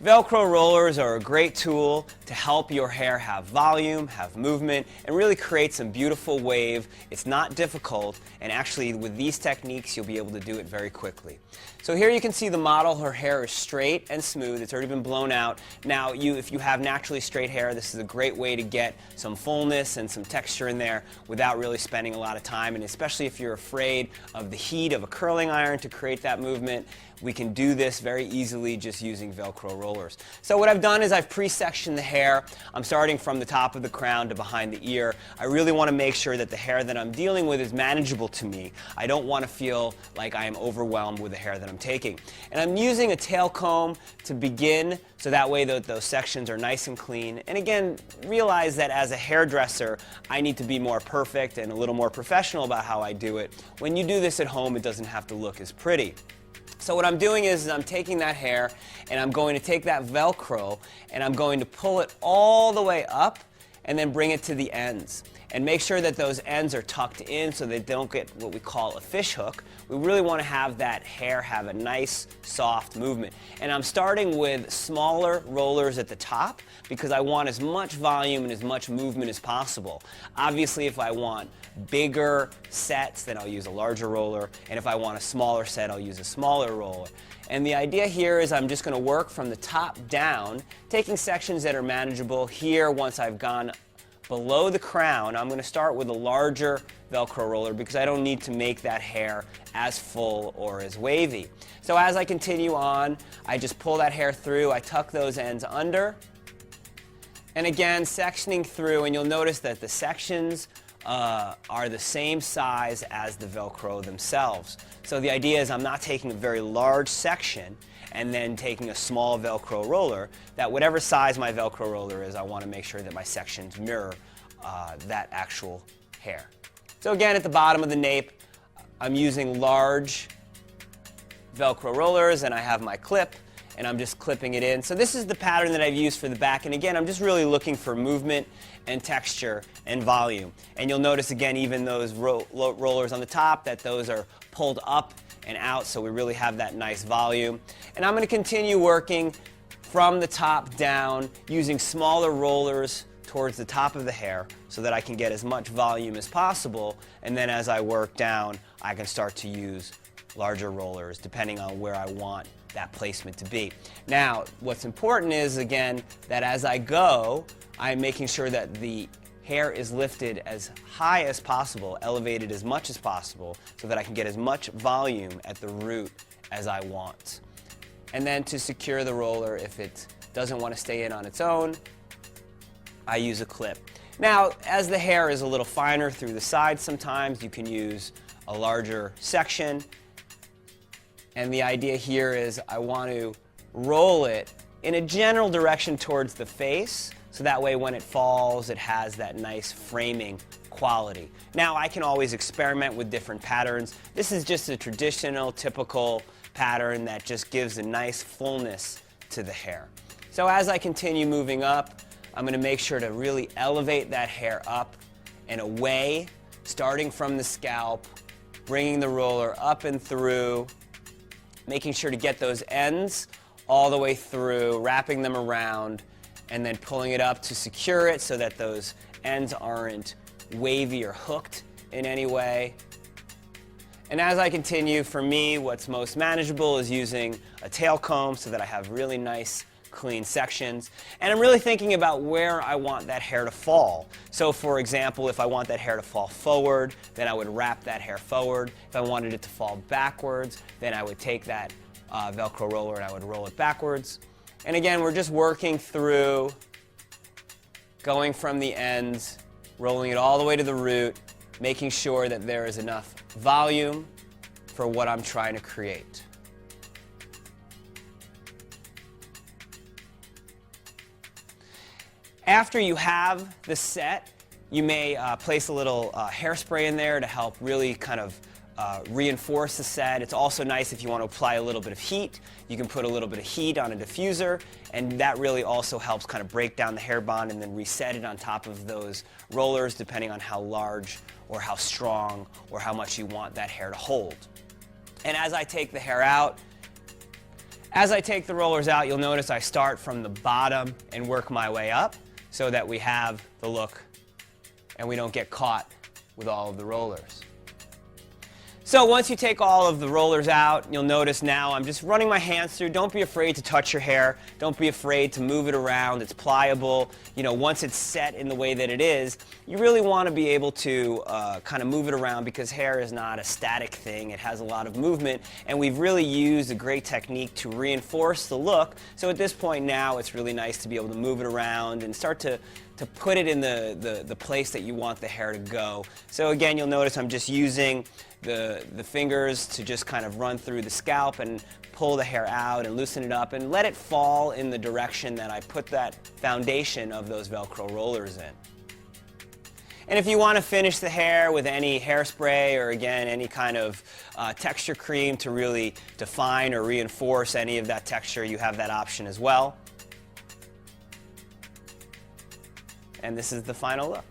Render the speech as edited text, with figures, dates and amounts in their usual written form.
Velcro rollers are a great tool to help your hair have volume, have movement, and really create some beautiful wave. It's not difficult, and actually with these techniques you'll be able to do it very quickly. So here you can see the model. Her hair is straight and smooth. It's already been blown out. Now if you have naturally straight hair, this is a great way to get some fullness and some texture in there without really spending a lot of time, and especially if you're afraid of the heat of a curling iron to create that movement, we can do this very easily just using Velcro rollers. So what I've done is I've pre-sectioned the hair. I'm starting from the top of the crown to behind the ear. I really want to make sure that the hair that I'm dealing with is manageable to me. I don't want to feel like I am overwhelmed with the hair that I'm taking. And I'm using a tail comb to begin, so that way those sections are nice and clean. And again, realize that as a hairdresser, I need to be more perfect and a little more professional about how I do it. When you do this at home, it doesn't have to look as pretty. So what I'm doing is I'm taking that hair and I'm going to take that Velcro and I'm going to pull it all the way up and then bring it to the ends. And make sure that those ends are tucked in so they don't get what we call a fish hook. We really want to have that hair have a nice, soft movement. And I'm starting with smaller rollers at the top because I want as much volume and as much movement as possible. Obviously, if I want bigger sets, then I'll use a larger roller. And if I want a smaller set, I'll use a smaller roller. And the idea here is I'm just going to work from the top down, taking sections that are manageable. Here, once I've gone below the crown, I'm going to start with a larger Velcro roller because I don't need to make that hair as full or as wavy. So as I continue on, I just pull that hair through, I tuck those ends under, and again sectioning through, and you'll notice that the sections are the same size as the Velcro themselves. So the idea is I'm not taking a very large section and then taking a small Velcro roller, that whatever size my Velcro roller is, I want to make sure that my sections mirror that actual hair. So again, at the bottom of the nape, I'm using large Velcro rollers and I have my clip and I'm just clipping it in. So this is the pattern that I've used for the back, and again, I'm just really looking for movement and texture and volume. And you'll notice again, even those rollers on the top, that those are pulled up and out, so we really have that nice volume. And I'm going to continue working from the top down using smaller rollers towards the top of the hair so that I can get as much volume as possible, and then as I work down I can start to use larger rollers depending on where I want that placement to be. Now what's important is again that as I go, I'm making sure that the hair is lifted as high as possible, elevated as much as possible, so that I can get as much volume at the root as I want. And then to secure the roller, if it doesn't want to stay in on its own, I use a clip. Now, as the hair is a little finer through the sides sometimes, you can use a larger section. And the idea here is I want to roll it in a general direction towards the face, so that way when it falls it has that nice framing quality. Now I can always experiment with different patterns. This is just a traditional, typical pattern that just gives a nice fullness to the hair. So as I continue moving up, I'm going to make sure to really elevate that hair up and away, starting from the scalp, bringing the roller up and through, making sure to get those ends all the way through, wrapping them around, and then pulling it up to secure it so that those ends aren't wavy or hooked in any way. And as I continue, for me, what's most manageable is using a tail comb so that I have really nice, clean sections. And I'm really thinking about where I want that hair to fall. So for example, if I want that hair to fall forward, then I would wrap that hair forward. If I wanted it to fall backwards, then I would take that Velcro roller and I would roll it backwards. And again, we're just working through, going from the ends, rolling it all the way to the root, making sure that there is enough volume for what I'm trying to create. After you have the set, you may place a little hairspray in there to help really kind of reinforce the set. It's also nice if you want to apply a little bit of heat. You can put a little bit of heat on a diffuser, and that really also helps kind of break down the hair bond and then reset it on top of those rollers depending on how large or how strong or how much you want that hair to hold. And as I take the hair out, As I take the rollers out, you'll notice I start from the bottom and work my way up so that we have the look and we don't get caught with all of the rollers. So once you take all of the rollers out, you'll notice now I'm just running my hands through. Don't be afraid to touch your hair. Don't be afraid to move it around. It's pliable. You know, once it's set in the way that it is, you really want to be able to kind of move it around because hair is not a static thing. It has a lot of movement, and we've really used a great technique to reinforce the look. So at this point now, it's really nice to be able to move it around and start to put it in the place that you want the hair to go. So again, you'll notice I'm just using the fingers to just kind of run through the scalp and pull the hair out and loosen it up and let it fall in the direction that I put that foundation of those Velcro rollers in. And if you want to finish the hair with any hairspray or again any kind of texture cream to really define or reinforce any of that texture, you have that option as well. And this is the final look.